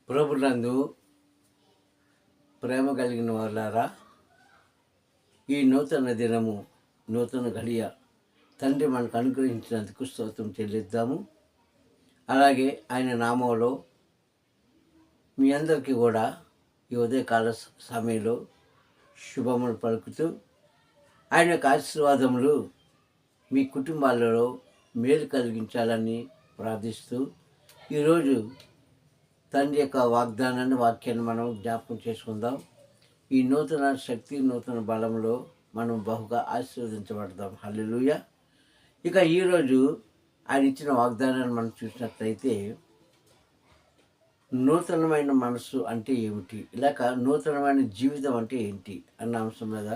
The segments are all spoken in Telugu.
ప్రభునందు ప్రేమ కలిగిన వాళ్ళారా, ఈ నూతన దినము, నూతన గడియ తండ్రి మనకు అనుగ్రహించినందుకు స్తోత్రం చెల్లిద్దాము. అలాగే ఆయన నామంలో మీ అందరికీ కూడా ఈ ఉదయకాల సమయంలో శుభములు పలుకుతూ ఆయన యొక్క ఆశీర్వాదములు మీ కుటుంబాలలో మేలు కలిగించాలని ప్రార్థిస్తూ ఈరోజు తండ్రి యొక్క వాక్యాన్ని మనం జ్ఞాపకం చేసుకుందాం. ఈ నూతన శక్తి, నూతన బలంలో మనం బహుగా ఆశీర్వదించబడదాం. హల్లెలూయా. ఇక ఈరోజు ఆయన ఇచ్చిన వాగ్దానాన్ని మనం చూసినట్లయితే, నూతనమైన మనస్సు అంటే ఏమిటి, లేక నూతనమైన జీవితం అంటే ఏంటి అన్న అంశం మీద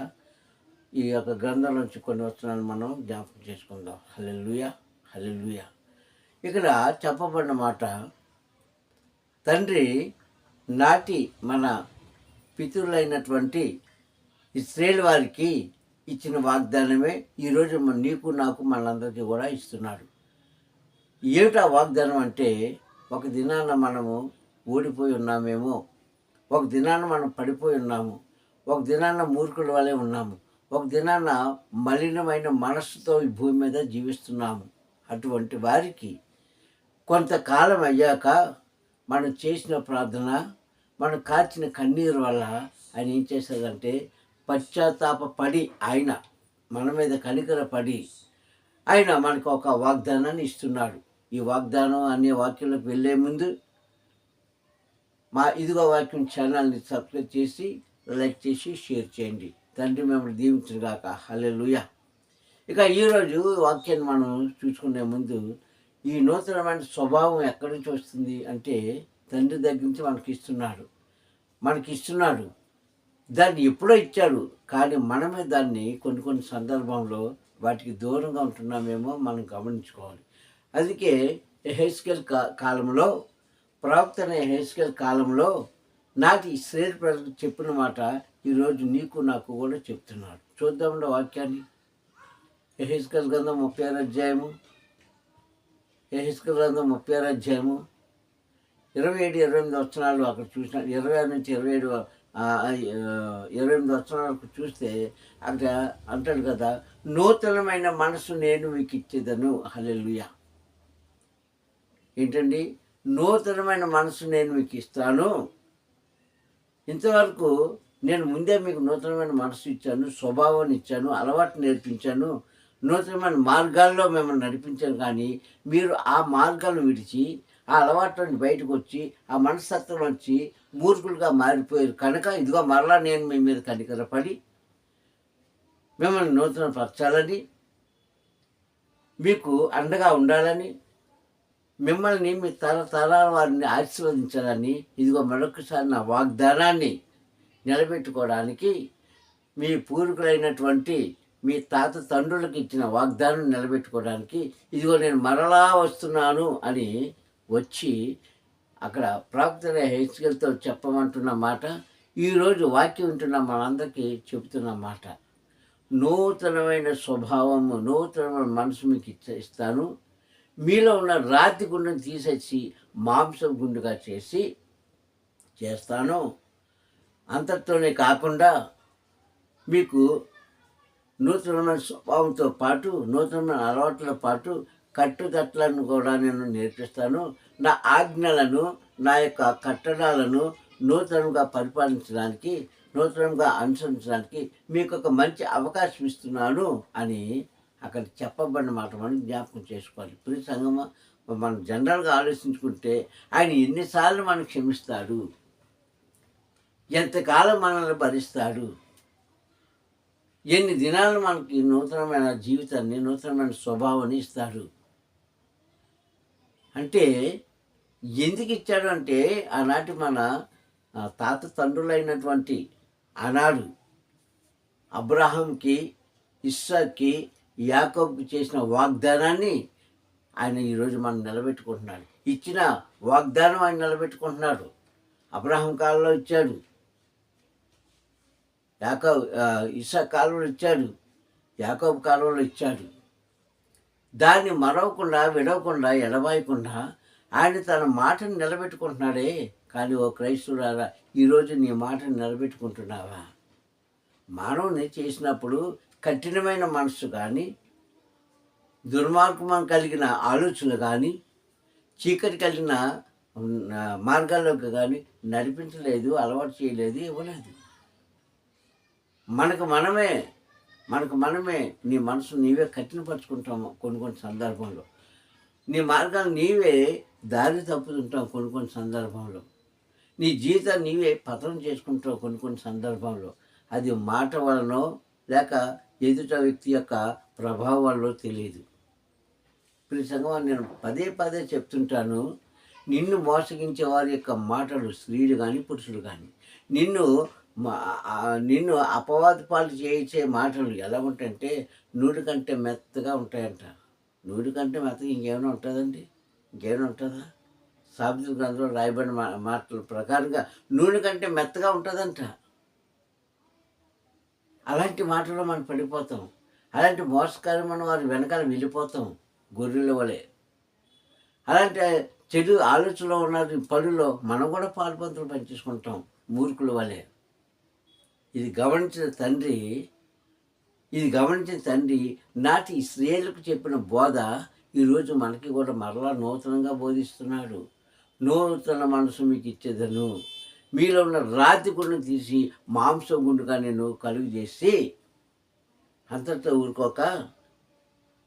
ఈ యొక్క గ్రంథం నుంచి కొన్ని వచనాలు మనం జ్ఞాపకం చేసుకుందాం. హల్లెలూయా, హల్లెలూయా. ఇక్కడ చెప్పబడిన మాట, తండ్రి నాటి మన పితరులైనటువంటి ఇశ్రాయేల్ వారికి ఇచ్చిన వాగ్దానమే ఈరోజు నీకు నాకు మనందరికీ కూడా ఇస్తున్నాడు. ఏమిటా వాగ్దానం అంటే, ఒక దినాన మనము ఓడిపోయి ఉన్నామేమో, ఒక దినాన మనం పడిపోయి ఉన్నాము, ఒక దినాన మూర్ఖుల వలె ఉన్నాము, ఒక దినాన మలినమైన మనస్సుతో ఈ భూమి మీద జీవిస్తున్నాము. అటువంటి వారికి కొంతకాలం అయ్యాక మనం చేసిన ప్రార్థన, మనం కార్చిన కన్నీరు వల్ల ఆయన ఏం చేశాడంటే, పశ్చాత్తాపడి ఆయన మన మీద కనికరపడి ఆయన మనకు ఒక వాగ్దానాన్ని ఇస్తున్నాడు. ఈ వాగ్దానం అనే వాక్యంలోకి వెళ్ళే ముందు మా ఇదిగో వాక్యం ఛానల్ని సబ్స్క్రైబ్ చేసి, లైక్ చేసి, షేర్ చేయండి. తండ్రి మిమ్మల్ని దీవించుగాక. హల్లెలూయా. ఇక ఈరోజు వాక్యాన్ని మనం చూసుకునే ముందు, ఈ నూతనమైన స్వభావం ఎక్కడి నుంచి వస్తుంది అంటే, తండ్రి దగ్గర నుంచి మనకిస్తున్నాడు. దాన్ని ఎప్పుడో ఇచ్చాడు, కానీ మనమే దాన్ని కొన్ని సందర్భంలో వాటికి దూరంగా ఉంటున్నామేమో మనం గమనించుకోవాలి. అందుకే యెహెజ్కేలు కాలంలో, ప్రవక్త యెహెజ్కేలు కాలంలో నాటి ఇశ్రాయేలు ప్రజలకు చెప్పిన మాట ఈరోజు నీకు నాకు కూడా చెప్తున్నాడు. చూద్దామండి వాక్యాన్ని. యెహెజ్కేలు గ్రంథం 36 అధ్యాయము, యెహెజ్కేలు గ్రంథం 36 అధ్యాయము 27-28 వచనాలు అక్కడ చూసిన, 26 నుంచి 28 వచనాల వరకు చూస్తే అక్కడ అంటాడు కదా, నూతనమైన మనసు నేను మీకు ఇచ్చేదను. హల్లెలూయా. ఏంటండి? నూతనమైన మనసు నేను మీకు ఇస్తాను. ఇంతవరకు నేను ముందే మీకు నూతనమైన మనసు ఇచ్చాను, స్వభావాన్ని ఇచ్చాను, అలవాటు నేర్పించాను, నూతనమైన మార్గాల్లో మిమ్మల్ని నడిపించాను. కానీ మీరు ఆ మార్గాలను విడిచి, ఆ అలవాట్లను బయటకు వచ్చి, ఆ మనస్తత్వం వచ్చి మూర్ఖులుగా మారిపోయారు కనుక, ఇదిగో మరలా నేను మీ మీద కనికరపడి మిమ్మల్ని నూతన పరచాలని, మీకు అండగా ఉండాలని, మిమ్మల్ని మీ తరతరాల వారిని ఆశీర్వదించాలని, ఇదిగో మరొకసారి నా వాగ్దానాన్ని నిలబెట్టుకోవడానికి, మీ పూర్వీకులైనటువంటి మీ తాత తండ్రులకు ఇచ్చిన వాగ్దానం నిలబెట్టుకోవడానికి ఇదిగో నేను మరలా వస్తున్నాను అని వచ్చి అక్కడ ప్రవక్త యెహెజ్కేలుతో చెప్పమంటున్న మాట, ఈరోజు వాక్యం వింటున్న మనందరికీ చెబుతున్న మాట. నూతనమైన స్వభావము, నూతనమైన మనసు మీకు ఇస్తాను. మీలో ఉన్న రాతి గుండెను తీసేసి మాంసం గుండుగా చేస్తాను. అంతటితోనే కాకుండా మీకు నూతనమైన స్వభావంతో పాటు, నూతనమైన అలవాట్లతో పాటు కట్టుదట్లను కూడా నేను నేర్పిస్తాను. నా ఆజ్ఞలను, నా యొక్క కట్టడాలను నూతనంగా పరిపాలించడానికి, నూతనంగా అనుసరించడానికి మీకు ఒక మంచి అవకాశం ఇస్తున్నాను అని అక్కడ చెప్పబడిన మాట మనం జ్ఞాపకం చేసుకోవాలి. ప్రియ సంగమా, మనం జనరల్గా ఆలోచించుకుంటే ఆయన ఎన్నిసార్లు మనకు క్షమిస్తాడు, ఎంతకాలం మనల్ని భరిస్తాడు, ఎన్ని దినాలు మనకి నూతనమైన జీవితాన్ని, నూతనమైన స్వభావాన్ని ఇస్తాడు అంటే, ఎందుకు ఇచ్చాడు అంటే, ఆనాటి మన తాత తండ్రులైనటువంటి ఆనాడు అబ్రహాంకి, ఇస్సాక్కి, యాకోబుకి చేసిన వాగ్దానాన్ని ఆయన ఈరోజు మనం నిలబెట్టుకుంటున్నాడు. ఇచ్చిన వాగ్దానం ఆయన నిలబెట్టుకుంటున్నాడు. అబ్రహాం కాలంలో ఇచ్చాడు, ఇస్సాకు కాలంలో ఇచ్చాడు, యాకోబు కాలంలో ఇచ్చాడు. దాన్ని మరవకుండా, విడవకుండా, ఎడబాయకుండా ఆయన తన మాటను నిలబెట్టుకుంటున్నాడే. కానీ ఓ క్రైస్తవులారా, ఈరోజు నీ మాటను నిలబెట్టుకుంటున్నావా? మానవుని చేసినప్పుడు కఠినమైన మనస్సు కానీ, దుర్మార్గం కలిగిన ఆలోచనలు కానీ, చీకటి కలిగిన మార్గాల్లోకి కానీ నడిపించలేదు, అలవాటు చేయలేదు, ఇవ్వలేదు. మనకు మనమే నీ మనసు నీవే కఠినపరుచుకుంటాము కొన్ని సందర్భంలో. నీ మార్గాలు నీవే దారి తప్పుతుంటావు కొన్ని సందర్భంలో. నీ జీవితాన్ని నీవే పతనం చేసుకుంటావు కొన్ని సందర్భంలో. అది మాట వలనో లేక ఎదుట వ్యక్తి యొక్క ప్రభావం వల్ల తెలియదు. ప్రతి సంగమా నేను పదే చెప్తుంటాను, నిన్ను మోసగించే వారి యొక్క మాటలు, స్త్రీలు కానీ పురుషులు కానీ, నిన్ను అపవాది పాలు చేయించే మాటలు ఎలా ఉంటాయంటే నూనె కంటే మెత్తగా ఉంటాయంట. నూనె కంటే మెత్తగా ఇంకేమైనా ఉంటుందండి? ఇంకేమైనా ఉంటుందా? సామెతల గ్రంథంలో రాయబడిన మాటల ప్రకారంగా నూనె కంటే మెత్తగా ఉంటుందంట. అలాంటి మాటల్లో మనం పడిపోతాం. అలాంటి మోసకరమైన వారి వెనకాల వెళ్ళిపోతాం గొర్రెల వలె. అలాంటి చెడు ఆలోచనలో ఉన్న పనుల్లో మనం కూడా పాల్పంతులు పనిచేసుకుంటాం మూర్ఖుల వలె. ఇది గమనించిన తండ్రి నాటి స్త్రీలకు చెప్పిన బోధ ఈరోజు మనకి కూడా మరలా నూతనంగా బోధిస్తున్నాడు. నూతన మనసు మీకు ఇచ్చేదను, మీలో ఉన్న రాతి గుండును తీసి మాంసం గుండుగా నేను కలుగు చేసి, అంతటితో ఊరుకోక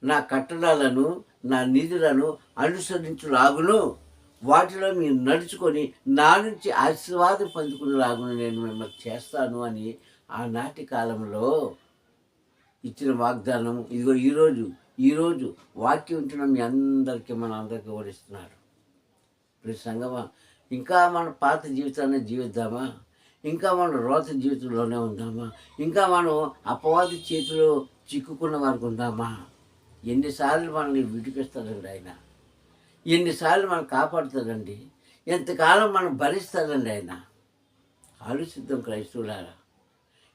నా కట్టడాలను నా నిధులను అనుసరించులాగును, వాటిలో మీరు నడుచుకొని నా నుంచి ఆశీర్వాదం పొందుకునేలాగును నేను మిమ్మల్ని చేస్తాను అని ఆనాటి కాలంలో ఇచ్చిన వాగ్దానం ఇదిగో ఈరోజు వాక్యం ఉంటున్న మీ అందరికీ అందరికీ ఓడిస్తున్నారు. ప్రతి సంగమా, ఇంకా మన పాత జీవితాన్ని జీవిద్దామా? ఇంకా మనం రోత జీవితంలోనే ఉందామా? ఇంకా మనం అపవాది చేతిలో చిక్కుకున్న వారికి ఉందామా? ఎన్నిసార్లు మనల్ని విడిపిస్తాడండి ఆయన, ఎన్నిసార్లు మనం కాపాడుతాడండి, ఎంతకాలం మనం భరిస్తాడండి ఆయన. ఆలోచిద్దాం క్రైస్తవులారా.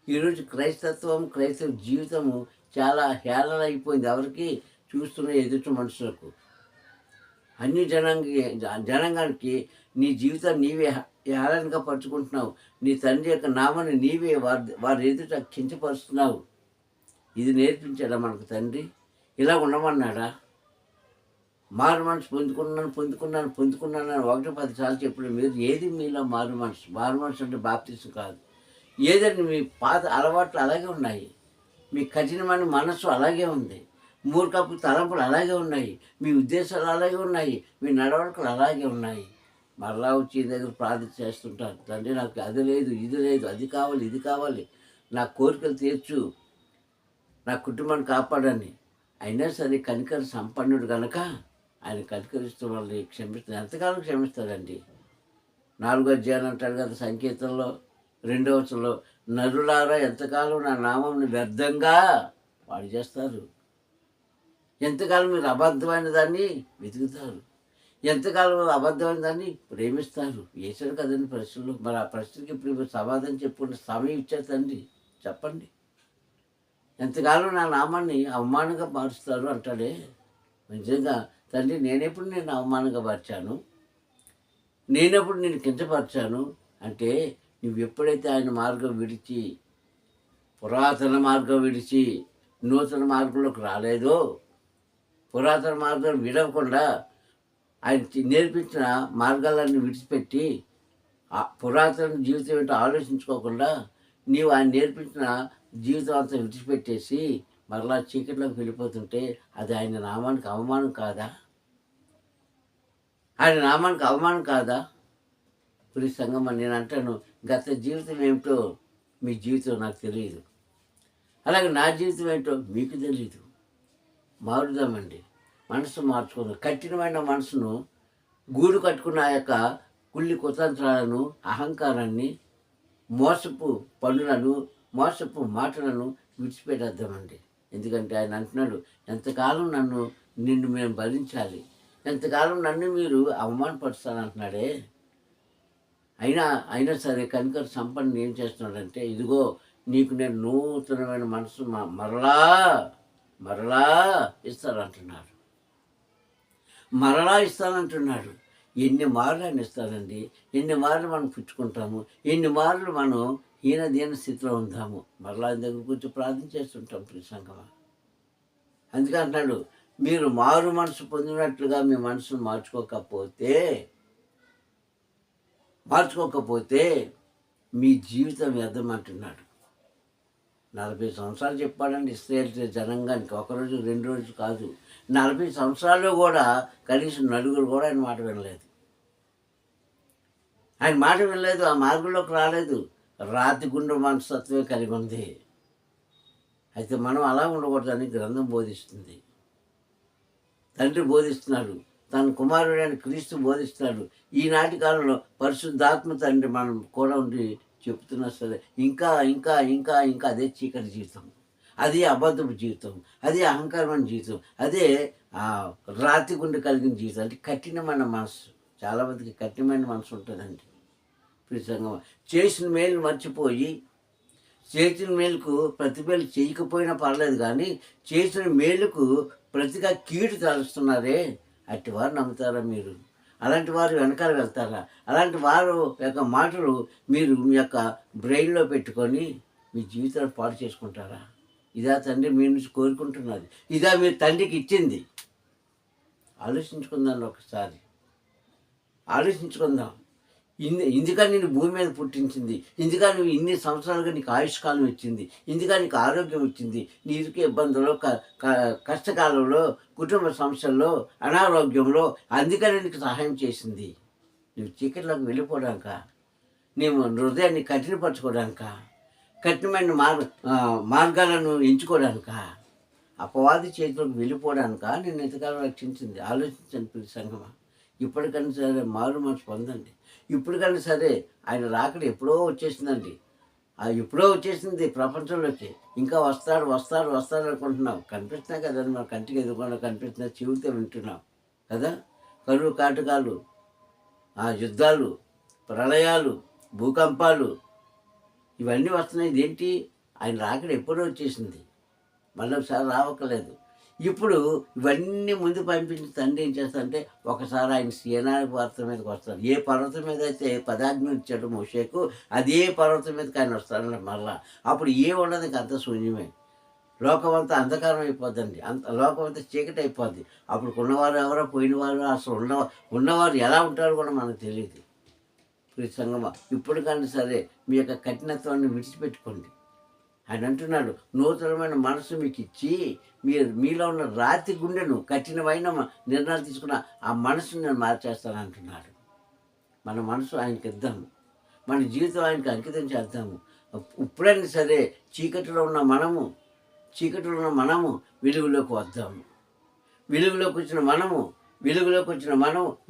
ఈరోజు క్రైస్తవ జీవితము చాలా హేళన అయిపోయింది. ఎవరికి? చూస్తున్న ఎదుటి మనుషులకు, అన్ని జనాంగానికి నీ జీవితాన్ని నీవే హేళనగా పరుచుకుంటున్నావు. నీ తండ్రి యొక్క నామాన్ని నీవే వారి ఎదుట కించపరుస్తున్నావు. ఇది నేర్పించాడా మనకు తండ్రి? ఇలా ఉండమన్నాడా? మారు మనసు పొందుకున్నాను 1-10 సార్లు చెప్పిన మీరు ఏది మీలో మారు మనసు అంటే బాప్తిసం కాదు. ఏదండి మీ పాత అలవాట్లు అలాగే ఉన్నాయి, మీ కఠినమైన మనస్సు అలాగే ఉంది, మూర్ఖపు తలంపులు అలాగే ఉన్నాయి, మీ ఉద్దేశాలు అలాగే ఉన్నాయి, మీ నడవడికలు అలాగే ఉన్నాయి. మరలా వచ్చి దగ్గర ప్రార్థన చేస్తుంటారు, తండ్రి నాకు అది లేదు, ఇది లేదు, అది కావాలి, ఇది కావాలి, నా కోరికలు తీర్చు, నా కుటుంబాన్ని కాపాడని. అయినా సరే కనికర సంపన్నుడు కనుక ఆయన కనికరిస్తూ వాళ్ళని క్షమిస్తాడు. ఎంతకాలం క్షమిస్తాడండి? 4వ అధ్యాయం అంటాడు కదా సంకీర్తనలో 2వ వచనంలో, నరులారా ఎంతకాలం నా నామంని వ్యర్థంగా పాడు చేస్తారు, ఎంతకాలం మీరు అబద్ధమైన దాన్ని వెతుకుతారు, ఎంతకాలం అబద్ధమైన దాన్ని ప్రేమిస్తారు. వేసాడు కదండి ప్రశ్నలు. మరి ఆ ప్రశ్నకి ఇప్పుడు సమాధానం చెప్పుకునే సమయం ఇచ్చారు తండ్రి. చెప్పండి, ఎంతకాలం నా నామాన్ని అవమానంగా మారుస్తారు అంటాడే. నిజంగా తండ్రి, నేనెప్పుడు నేను అవమానంగా మార్చాను? నేనెప్పుడు నేను కించపరిచాను? అంటే నువ్వు ఎప్పుడైతే ఆయన మార్గం విడిచి, పురాతన మార్గం విడిచి నూతన మార్గంలోకి రాలేదో, పురాతన మార్గం విడవకుండా ఆయన నేర్పించిన మార్గాలన్నీ విడిచిపెట్టి పురాతన జీవితం ఏంటో ఆలోచించుకోకుండా నీవు ఆయన నేర్పించిన జీవితం అంతా విడిచిపెట్టేసి మరలా చీకట్లోకి వెళ్ళిపోతుంటే అది ఆయన నామానికి అవమానం కాదా? ఆయన నామానికి అవమానం కాదా? పురుష సంగమా, నేను అంటాను, గత జీవితం ఏమిటో మీ జీవితం నాకు తెలియదు, అలాగే నా జీవితం ఏంటో మీకు తెలియదు. మారుదామండి, మనసు మార్చుకుందాం. కఠినమైన మనసును గూడు కట్టుకున్న ఆ యొక్క కుళ్ళి కుతంత్రాలను, అహంకారాన్ని, మోసపు పనులను, మోసపు మాటలను విడిచిపెట్టేద్దామండి. ఎందుకంటే ఆయన అంటున్నాడు, ఎంతకాలం నిన్ను మేము భరించాలి, ఎంతకాలం నన్ను మీరు అవమానపరుస్తానంటున్నాడే. అయినా సరే కనికర సంపన్న ఏం చేస్తున్నాడంటే, ఇదిగో నీకు నేను నూతనమైన మనసు మరలా ఇస్తానంటున్నాడు. ఎన్ని మార్లు ఆయన ఇస్తాడండి. ఎన్ని మార్లు మనం పుచ్చుకుంటాము, ఎన్ని మార్లు మనం దీన స్థితిలో ఉంటాము. మరలా ఆయన దగ్గర కూర్చొని ప్రార్థన చేస్తుంటాం ప్రియ సంగమా. అందుకే అంటున్నాడు, మీరు మారు మనసు పొందినట్లుగా మీ మనసును మార్చుకోకపోతే మీ జీవితం వ్యర్థమంటున్నాడు. 40 సంవత్సరాలు చెప్పాడండి ఇశ్రాయేల్ జనాంగానికి. ఒకరోజు 2 రోజులు కాదు, 40 సంవత్సరాల్లో కూడా కనీసం నలుగురు కూడా ఆయన మాట వినలేదు. ఆయన మాట వినలేదు, ఆ మార్గంలోకి రాలేదు. రాతి గుండె మనస్తత్వమే కలిగి ఉంది. అయితే మనం అలా ఉండకూడదని గ్రంథం బోధిస్తుంది. తండ్రి బోధిస్తున్నాడు, తన కుమారుడైన క్రీస్తు బోధిస్తున్నాడు. ఈనాటి కాలంలో పరిశుద్ధాత్మ తండ్రి మనం కూడా ఉండి చెప్తున్నా సరే ఇంకా ఇంకా ఇంకా ఇంకా అదే చీకటి జీవితం, అదే అబద్ధపు జీవితం, అదే అహంకారమైన జీవితం, అదే రాతి గుండె కలిగిన జీవితం. అంటే కఠినమైన మనసు. చాలామందికి కఠినమైన మనసు ఉంటుందండి. ప్రిసంగం చేసిన మేలు మర్చిపోయి, చేసిన మేలుకు ప్రతి మేలు చేయకపోయినా పర్లేదు, కానీ చేసిన మేలుకు ప్రతిగా కీడు తలుస్తున్నారే, అట్టి వారు నమ్ముతారా మీరు? అలాంటి వారు వెనకాల వెళ్తారా? అలాంటి వారు యొక్క మాటలు మీరు మీ యొక్క బ్రెయిన్లో పెట్టుకొని మీ జీవితాన్ని పాడు చేసుకుంటారా? ఇదా తండ్రి మీ నుంచి కోరుకుంటున్నది? ఇదా మీరు తండ్రికి ఇచ్చింది? ఆలోచించుకుందాం, ఒకసారి ఆలోచించుకుందాం. ఇందుకని నేను భూమి మీద పుట్టించింది, ఇందుకని నువ్వు ఇన్ని సంవత్సరాలుగా నీకు ఆయుష్కాలం ఇచ్చింది, ఇందుకని నీకు ఆరోగ్యం ఇచ్చింది, నీకు ఇబ్బందుల్లో కష్టకాలంలో, కుటుంబ సమస్యల్లో, అనారోగ్యంలో అందుకని నీకు సహాయం చేసింది. నువ్వు చీకటిలోకి వెళ్ళిపోవడానిక? నీవు హృదయాన్ని కఠినపరచుకోవడానిక? కఠినమైన మార్గాలను ఎంచుకోవడానిక? అపవాది చేతిలోకి వెళ్ళిపోవడానిక నేను ఎంతకాలం రక్షించింది? ఆలోచించండి ప్రియ సంగమా. ఇప్పటికైనా సరే మారు మనసు పొందండి. ఇప్పటికైనా సరే ఆయన రాకడ ఎప్పుడో వచ్చేసిందండి. ఎప్పుడో వచ్చేసింది ప్రపంచంలోకి. ఇంకా వస్తాడు వస్తాడు వస్తాడు అనుకుంటున్నాం. కనిపిస్తున్నాయి కదండి, మన కంటికి ఎదుర్కొండా కనిపిస్తున్నాయి, చెవితో వింటున్నాం కదా. కరువు కాటకాలు, యుద్ధాలు, ప్రళయాలు, భూకంపాలు ఇవన్నీ వస్తున్నాయి. ఇదేంటి? ఆయన రాకడ ఎప్పుడో వచ్చేసింది, మళ్ళీ ఒకసారి రావక్కలేదు. ఇప్పుడు ఇవన్నీ ముందు పంపించి తండ్రి ఏం చేస్తారంటే ఒకసారి ఆయన సీనాయి పర్వతం మీదకి వస్తారు. ఏ పర్వతం మీద అయితే పదాజ్ఞ ఇచ్చాడు మోషేకు, అదే పర్వతం మీదకి ఆయన వస్తారండి మళ్ళా. అప్పుడు ఏ ఉండదు, ఇంక అంత శూన్యమే. లోకం అంతా అంధకారం అయిపోద్దండి, లోకం అంతా చీకటి అయిపోద్ది. అప్పుడు ఉన్నవారు ఎవరో పోయినవారు, అసలు ఉన్నవారు ఎలా ఉంటారో కూడా మనకు తెలియదు. ప్రియ సంగమా, ఇప్పుడు కానీ సరే మీ యొక్క కఠినత్వాన్ని విడిచిపెట్టుకోండి. ఆయన అంటున్నాడు, నూతనమైన మనసు మీకు ఇచ్చి మీలో ఉన్న రాతి గుండెను, కఠినమైన నిర్ణయాలు తీసుకున్న ఆ మనసును నేను మార్చేస్తాను అంటున్నాడు. మన మనసు ఆయనకి ఇద్దాము, మన జీవితం ఆయనకి అంకితం చేద్దాము. ఇప్పుడైనా సరే చీకటిలో ఉన్న మనము వెలుగులోకి వద్దాము. వెలుగులోకి వచ్చిన మనము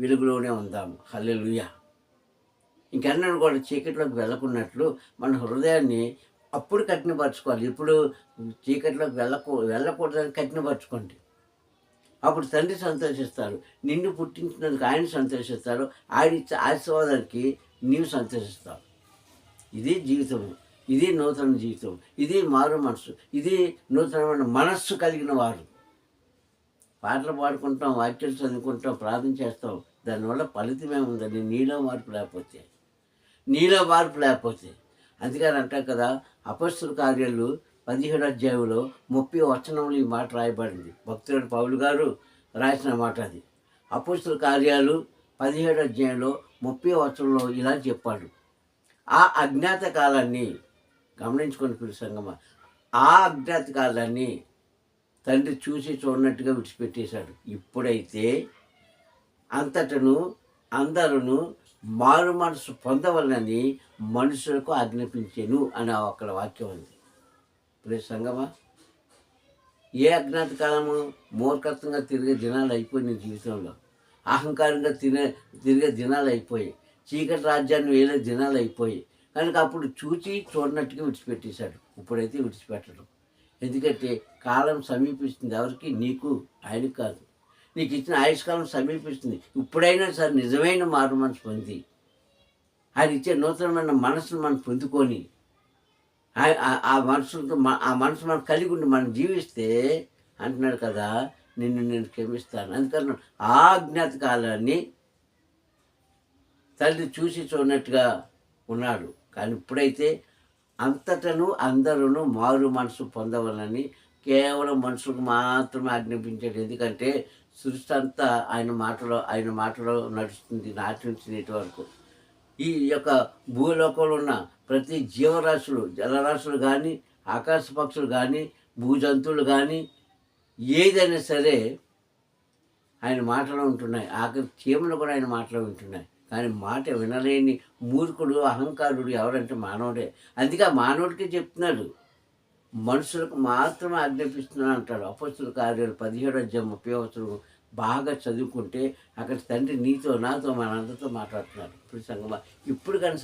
వెలుగులోనే ఉందాము. హల్లెలూయా. ఇంకెన్నడూ కూడా చీకటిలోకి వెళ్ళకున్నట్లు మన హృదయాన్ని అప్పుడు కఠినపరచుకోవాలి. ఇప్పుడు చీకటిలోకి వెళ్ళకూడదని కఠినపరచుకోండి. అప్పుడు తండ్రి సంతోషిస్తారు, నిన్ను పుట్టించినందుకు ఆయన సంతోషిస్తారు, ఆయన ఇచ్చే ఆశీర్వాదానికి నీవు సంతోషిస్తావు. ఇది జీవితము, ఇది నూతన జీవితం, ఇది మారు మనసు, ఇది నూతనమైన మనస్సు కలిగిన వారు. పాటలు పాడుకుంటాం, వాక్యాలు చదువుకుంటాం, ప్రార్థన చేస్తాం, దానివల్ల ఫలితమే ఉందండి. నీలో మార్పు లేకపోతే అందుకని అంటాం కదా, అపొస్తలుల కార్యాలు 17వ అధ్యాయంలో 30వ వచనంలో ఈ మాట రాయబడింది. భక్తుడు పౌలు గారు రాసిన మాట అది. అపొస్తలుల కార్యాలు 17వ అధ్యాయంలో 30వ వచనంలో ఇలా చెప్పాడు, ఆ అజ్ఞాత కాలాన్ని గమనించుకొని ప్రియ సంగమా, ఆ అజ్ఞాత కాలాన్ని తండ్రి చూసి చూడనట్టుగా విడిచిపెట్టేశాడు. ఇప్పుడైతే అంతటను అందరూ మారు మనసు పొందవలనని మనుషులకు ఆజ్ఞాపించెను అని అక్కడ వాక్యం ఉంది. ప్రియ సంగమా, ఏ అజ్ఞాత కాలము? మూర్ఖత్వంగా తిరిగే దినాలు అయిపోయి నీ జీవితంలో, అహంకారంగా తిరిగే దినాలు అయిపోయాయి, చీకటి రాజ్యాన్ని వేలే దినాలు అయిపోయాయి. కనుక అప్పుడు చూచి చూడనట్టుగా విడిచిపెట్టేశాడు. ఇప్పుడైతే విడిచిపెట్టడం. ఎందుకంటే కాలం సమీపిస్తుంది. ఎవరికి? నీకు, ఆయనకు కాదు. నీకు ఇచ్చిన ఆయుష్కాలం సమీపిస్తుంది. ఇప్పుడైనా సరే నిజమైన మారు మనసు పొంది ఆయన ఇచ్చే నూతనమైన మనసును మనం పొందుకొని ఆ మనసుతో ఆ మనసు మనం కలిగి ఉండి మనం జీవిస్తే అంటున్నాడు కదా, నేను క్షమిస్తాను. అందుకని ఆ అజ్ఞాత కాలాన్ని తల్లి చూసి చూడనట్టుగా ఉన్నాడు. కానీ ఇప్పుడైతే అంతటను అందరూ మారు మనసు పొందవాలని కేవలం మనుషులకు మాత్రమే ఆజ్ఞాపించాడు. ఎందుకంటే సృష్టి అంతా ఆయన మాటలో నడుస్తుంది నాటి నుంచి నేటి వరకు. ఈ యొక్క భూలోకంలో ఉన్న ప్రతి జీవరాశులు, జలరాశులు కానీ, ఆకాశ పక్షులు కానీ, భూజంతువులు కానీ, ఏదైనా సరే ఆయన మాటలో ఉంటున్నాయి. ఆఖరి చీమలు కూడా ఆయన మాటలో ఉంటున్నాయి. కానీ మాట వినలేని మూర్ఖుడు, అహంకారుడు ఎవరంటే మానవుడే. అందుకే ఆ మానవుడికే చెప్తున్నాడు, మనుషులకు మాత్రమే ఆజ్ఞాపిస్తున్నాను అంటాడు. అపొస్తలుల కార్యాలు 17:30 బాగా చదువుకుంటే అక్కడ తండ్రి నీతో నాతో మనందరితో మాట్లాడుతున్నాడు. ఇప్పుడు సంగమా ఇప్పుడు కానీ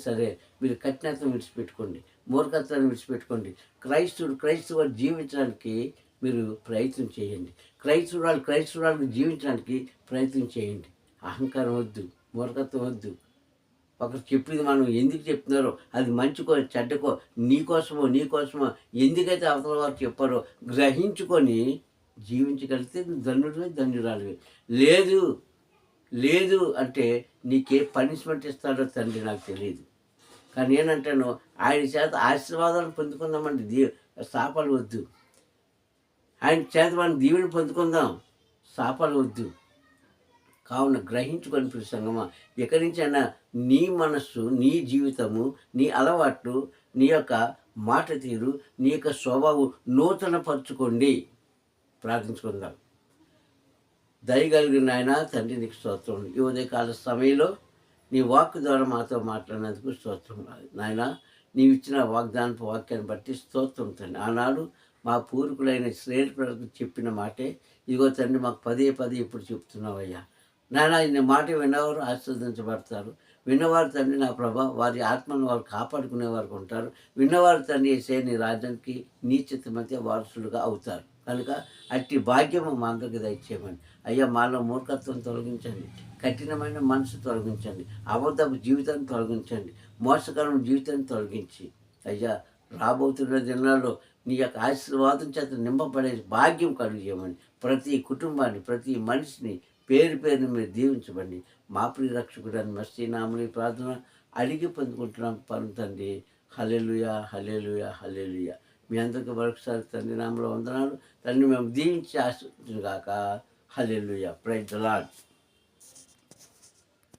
సరే మీరు కఠినత్వం విడిచిపెట్టుకోండి, మూర్ఖత్వాన్ని విడిచిపెట్టుకోండి. క్రైస్తవుడు జీవించడానికి మీరు ప్రయత్నం చేయండి. క్రైస్తవురాలు జీవించడానికి ప్రయత్నం చేయండి. అహంకారం వద్దు, మూర్ఖత్వం వద్దు. ఒకరు చెప్పింది మనం ఎందుకు చెప్తున్నారో అది మంచికో చెడ్డకో నీకోసమో ఎందుకైతే అవతల వారు చెప్పారో గ్రహించుకొని జీవించగలిగితే ధన్యురాలివి. లేదు అంటే నీకే పనిష్మెంట్ ఇస్తాడో తండ్రి నాకు తెలియదు. కానీ నేనంటాను, ఆయన చేత ఆశీర్వాదాలు పొందుకుందామండి. శాపాలు వద్దు. ఆయన చేత మనం దీవెని పొందుకుందాం, శాపాలు వద్దు. కావున గ్రహించుకొని ప్రియ సంగమా, ఎక్కడి నుంచైనా నీ మనస్సు, నీ జీవితము, నీ అలవాట్లు, నీ యొక్క మాట తీరు, నీ యొక్క స్వభావం నూతనపరచుకోండి. ప్రార్థించుకుందాం. దయగలిగిన ఆయన తండ్రి నీకు స్తోత్రం. ఈ ఉదయకాల సమయంలో నీ వాక్ ద్వారా మాతో మాట్లాడినందుకు స్తోత్రం నాయన. నీవు ఇచ్చిన వాక్యాన్ని బట్టి స్తోత్రం తండ్రి. ఆనాడు మా పూర్వీకులైన ఇశ్రాయేలు ప్రజలకు చెప్పిన మాటే ఇదిగో తండ్రి మాకు పదే ఇప్పుడు చెప్తున్నావయ్యా. నాయన ఈ మాట విన్నవారు ఆశీర్వదించబడతారు. విన్నవారు తండ్రి నా ప్రభా వారి ఆత్మను వారు కాపాడుకునే వారికి ఉంటారు. విన్నవారు తండ్రి యేసయ్య నీ రాజ్యానికి నీ చిత్తమైతే వారసులుగా అవుతారు. కనుక అట్టి భాగ్యము మా అందరికి దయచేయమని అయ్యా. మాలో మూర్ఖత్వం తొలగించండి, కఠినమైన మనసు తొలగించండి, అబద్ధపు జీవితాన్ని తొలగించండి, మోసకరమైన జీవితాన్ని తొలగించి అయ్యా రాబోతున్న దినాల్లో నీ యొక్క ఆశీర్వాదం చేత నింపబడే భాగ్యం కలుగజేయమని ప్రతి కుటుంబాన్ని, ప్రతి మనిషిని పేరు మీరు దీవించబండి. మా ప్రియ రక్షకుడని మస్తీ నామని ప్రార్థన అడిగి పొందుకుంటున్నాం పరమ తండ్రి. హల్లెలూయా, హల్లెలూయా, హల్లెలూయా. మీ అందరికీ మరొకసారి తండ్రి నామములో వందనాలు. తండ్రి మేము దీవించి ఆశీర్వదించుగాక. హల్లెలూయా. Praise the lord.